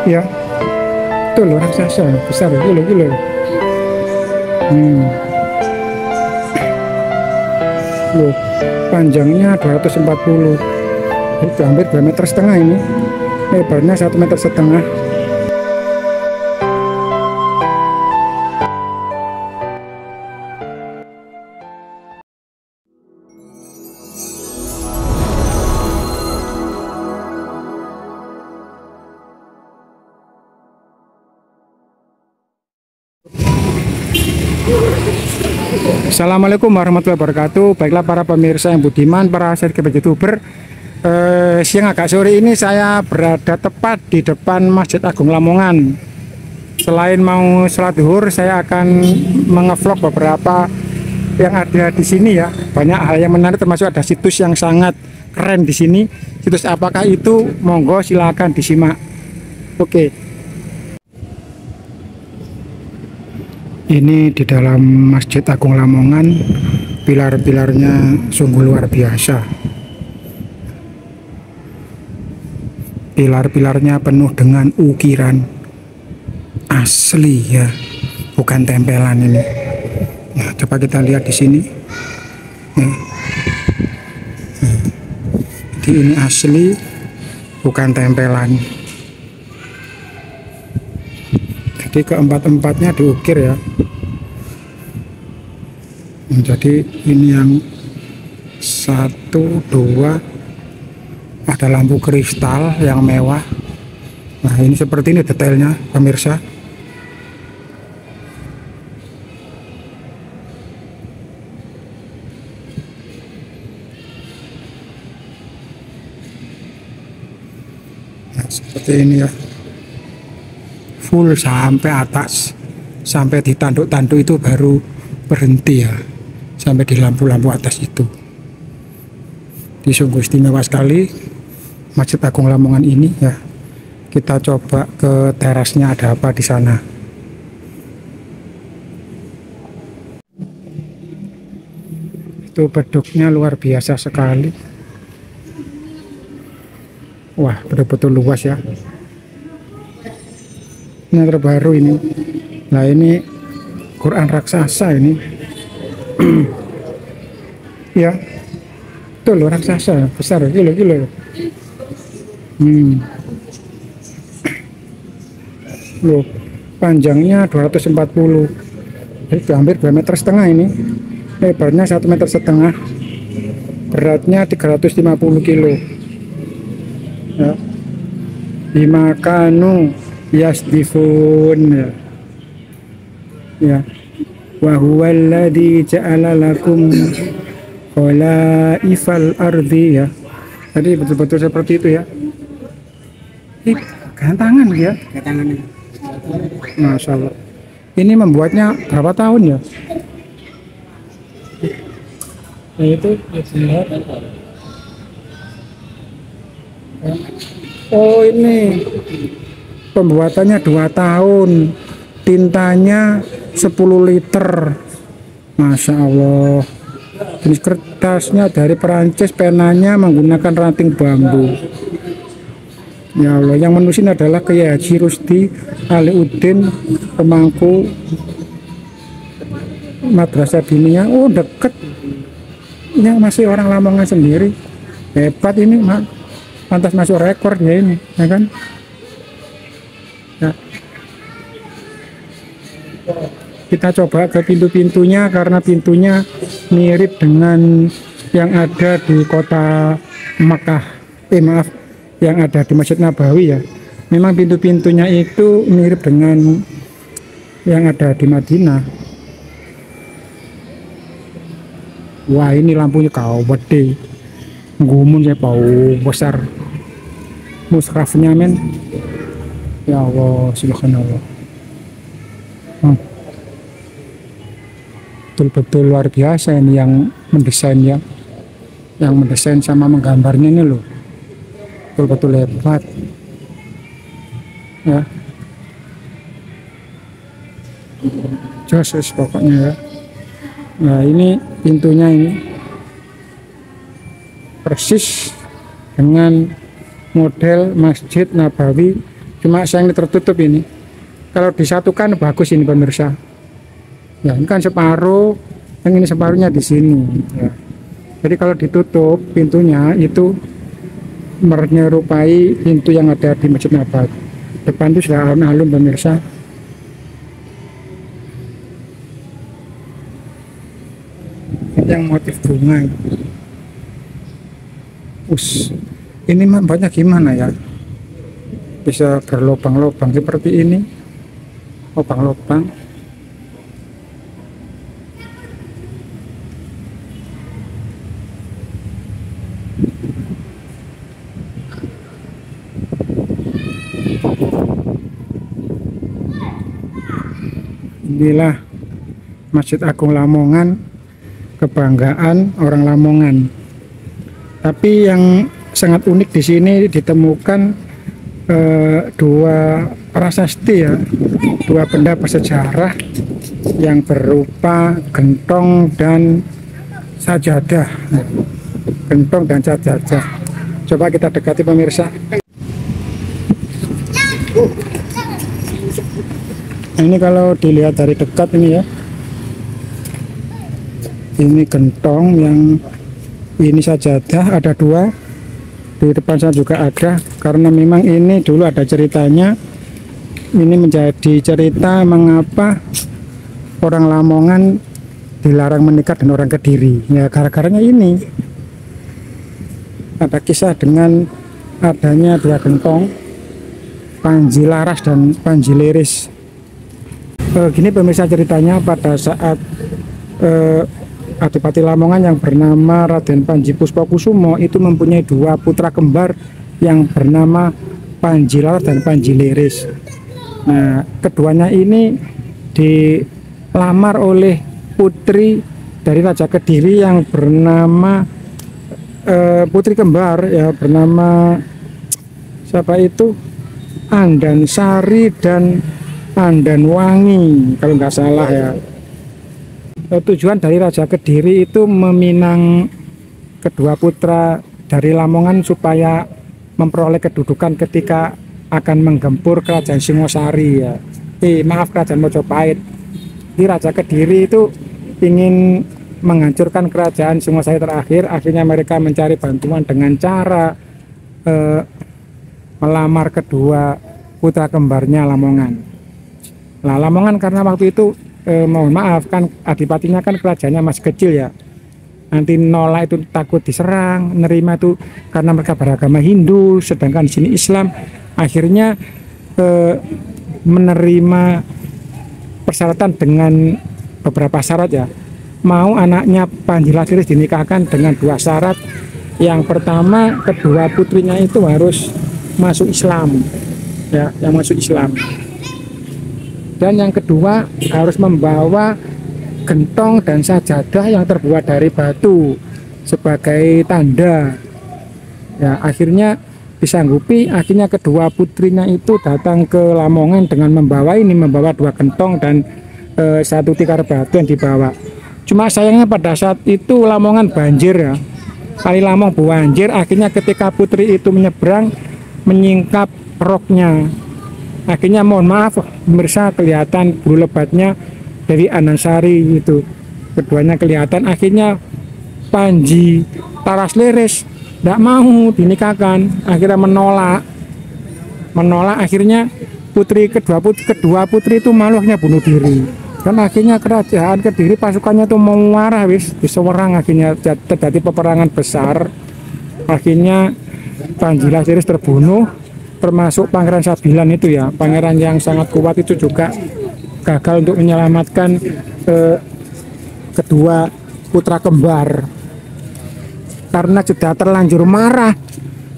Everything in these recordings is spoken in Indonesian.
Ya, itu loh raksasa besar gitu loh. Loh, panjangnya 240, itu hampir 2,5 meter ini, lebarnya 1,5 meter. Assalamualaikum warahmatullahi wabarakatuh. Baiklah para pemirsa yang budiman, para subscriber YouTuber, siang agak sore ini saya berada tepat di depan Masjid Agung Lamongan. Selain mau sholat zuhur, saya akan mengevlog beberapa yang ada di sini ya. Banyak hal yang menarik, termasuk ada situs yang sangat keren di sini. Situs apakah itu? Monggo silakan disimak. Oke. Ini di dalam Masjid Agung Lamongan, pilar-pilarnya sungguh luar biasa. Pilar-pilarnya penuh dengan ukiran asli ya, bukan tempelan ini. Nah, coba kita lihat di sini. Jadi ini asli, bukan tempelan. Jadi keempat-empatnya diukir ya. Jadi ini yang 1, 2, ada lampu kristal yang mewah. Nah ini seperti ini detailnya pemirsa. Nah seperti ini ya, full sampai atas, sampai di tanduk-tanduk itu baru berhenti ya, sampai di lampu-lampu atas itu. Sungguh istimewa sekali Masjid Agung Lamongan ini ya. Kita coba ke terasnya, ada apa di sana. Itu beduknya luar biasa sekali. Wah, betul-betul luas ya. Ini yang terbaru ini. Nah ini Quran raksasa ini. Ya, itu loh raksasa besar gitu loh. Loh, panjangnya 240, itu hampir 2,5 meter ini, lebarnya 1,5 meter, beratnya 350 kilo ya. Bimakanu yasdifun ya. Wa huwallazi ja'ala lakum khalaifal ardi ya. Jadi betul-betul seperti itu ya. Ini gantangan ya. Gantangan ini. Masya Allah. Ini membuatnya berapa tahun ya? Nah, itu oh ini pembuatannya 2 tahun, tintanya 10 liter. Masya Allah. Jenis kertasnya dari Perancis, penanya menggunakan ranting bambu. Ya Allah, yang menulis adalah Kiai Haji Rusdi Aliuddin, pemangku Madrasah Diniyah. Oh deket, ini masih orang Lamongan sendiri. Hebat ini, pantas masuk rekor ya ini, ya kan? Ya. Kita coba ke pintu-pintunya, karena pintunya mirip dengan yang ada di kota Makkah. Maaf, yang ada di Masjid Nabawi ya. Memang pintu-pintunya itu mirip dengan yang ada di Madinah. Wah ini lampunya kau gede, gumun ya, bau besar. Musrafnya men. Ya Allah, subhanallah. Betul-betul luar biasa ini yang mendesain ya. Yang mendesain sama menggambarnya ini loh. Betul-betul hebat ya. Jos pokoknya ya. Nah ini pintunya ini persis dengan model Masjid Nabawi Cuma sayang ini tertutup ini. Kalau disatukan bagus ini pemirsa. Ya, ini kan separuh, yang ini separuhnya di sini. Ya. Jadi kalau ditutup pintunya itu menyerupai pintu yang ada di Masjid Nabawi. Depan itu sudah alun-alun pemirsa. Ini yang motif bunga. Ini banyak gimana ya? Bisa berlobang-lobang seperti ini. Lobang-lobang. Inilah Masjid Agung Lamongan, kebanggaan orang Lamongan. Tapi yang sangat unik di sini ditemukan dua prasasti ya, dua benda bersejarah yang berupa gentong dan sajadah. Gentong dan sajadah. Coba kita dekati pemirsa. Ini kalau dilihat dari dekat ini ya, ini gentong, yang ini sajadah, ada dua di depan sana juga ada, karena memang ini dulu ada ceritanya. Ini menjadi cerita mengapa orang Lamongan dilarang menikah dengan orang Kediri ya, gara-garanya ini ada kisah dengan adanya dua gentong, Panji Laras dan Panji Liris. Gini pemirsa ceritanya, pada saat Adipati Lamongan yang bernama Raden Panji Puspakusumo itu mempunyai dua putra kembar yang bernama Panji Laras dan Panji Liris. Nah, keduanya ini dilamar oleh putri dari Raja Kediri yang bernama putri kembar ya, bernama siapa itu, Andansari dan Andanwangi kalau nggak salah ya. Tujuan dari Raja Kediri itu meminang kedua putra dari Lamongan supaya memperoleh kedudukan ketika akan menggempur kerajaan Singosari ya. Maaf, kerajaan Mojopahit. Di Raja Kediri itu ingin menghancurkan kerajaan Singosari terakhir. Akhirnya mereka mencari bantuan dengan cara melamar kedua putra kembarnya Lamongan. Nah, Lamongan karena waktu itu mohon maaf kan, adipatinya kan kerajaannya masih kecil ya. Nanti nolak itu takut diserang, nerima itu karena mereka beragama Hindu, sedangkan di sini Islam. Akhirnya menerima persyaratan dengan beberapa syarat ya. Mau anaknya Panji Liris dinikahkan dengan dua syarat. Yang pertama, kedua putrinya itu harus masuk Islam ya, yang masuk Islam. Dan yang kedua harus membawa gentong dan sajadah yang terbuat dari batu sebagai tanda ya. Akhirnya disanggupi, akhirnya kedua putrinya itu datang ke Lamongan dengan membawa dua gentong dan satu tikar batu yang dibawa. Cuma sayangnya pada saat itu Lamongan banjir ya, Kali Lamong banjir. Akhirnya ketika putri itu menyeberang menyingkap roknya. Akhirnya mohon maaf pemirsa, kelihatan bulu lebatnya dari Andansari itu, keduanya kelihatan. Akhirnya Panji Laras Liris tidak mau dinikahkan, akhirnya menolak. Akhirnya kedua putri itu malu, akhirnya bunuh diri. Dan akhirnya kerajaan Kediri pasukannya itu mau marah, diserang, akhirnya terjadi peperangan besar. Akhirnya Panji Laras Liris terbunuh, termasuk Pangeran Sabilan itu ya, pangeran yang sangat kuat itu juga gagal untuk menyelamatkan kedua putra kembar. Karena sudah terlanjur marah,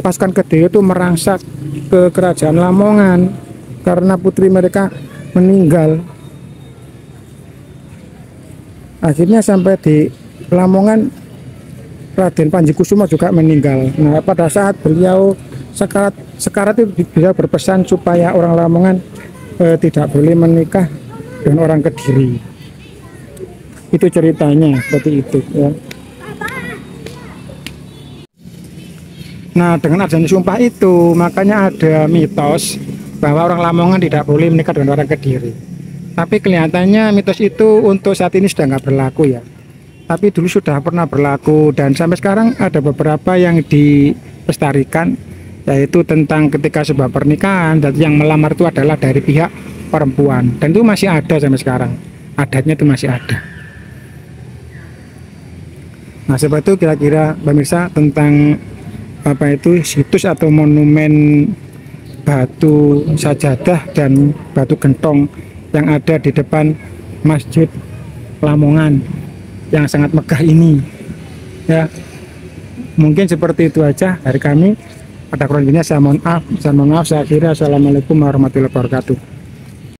pasukan Kediri itu merangsak ke kerajaan Lamongan karena putri mereka meninggal. Akhirnya sampai di Lamongan Raden Panji Kusumo juga meninggal. Nah, pada saat beliau sekarat itu beliau berpesan supaya orang Lamongan tidak boleh menikah dengan orang Kediri. Itu ceritanya seperti itu ya. Nah, dengan adanya sumpah itu makanya ada mitos bahwa orang Lamongan tidak boleh menikah dengan orang Kediri. Tapi kelihatannya mitos itu untuk saat ini sudah nggak berlaku ya. Tapi dulu sudah pernah berlaku dan sampai sekarang ada beberapa yang dilestarikan, yaitu tentang ketika sebuah pernikahan dan yang melamar itu adalah dari pihak perempuan, dan itu masih ada sampai sekarang, adatnya itu masih ada. Nah, seperti itu kira-kira pemirsa tentang apa itu situs atau monumen batu sajadah dan batu gentong yang ada di depan Masjid Lamongan yang sangat megah ini ya. Mungkin seperti itu aja dari kami. Pada kurang lebihnya saya mohon maaf. Saya akhiri. Assalamualaikum warahmatullahi wabarakatuh.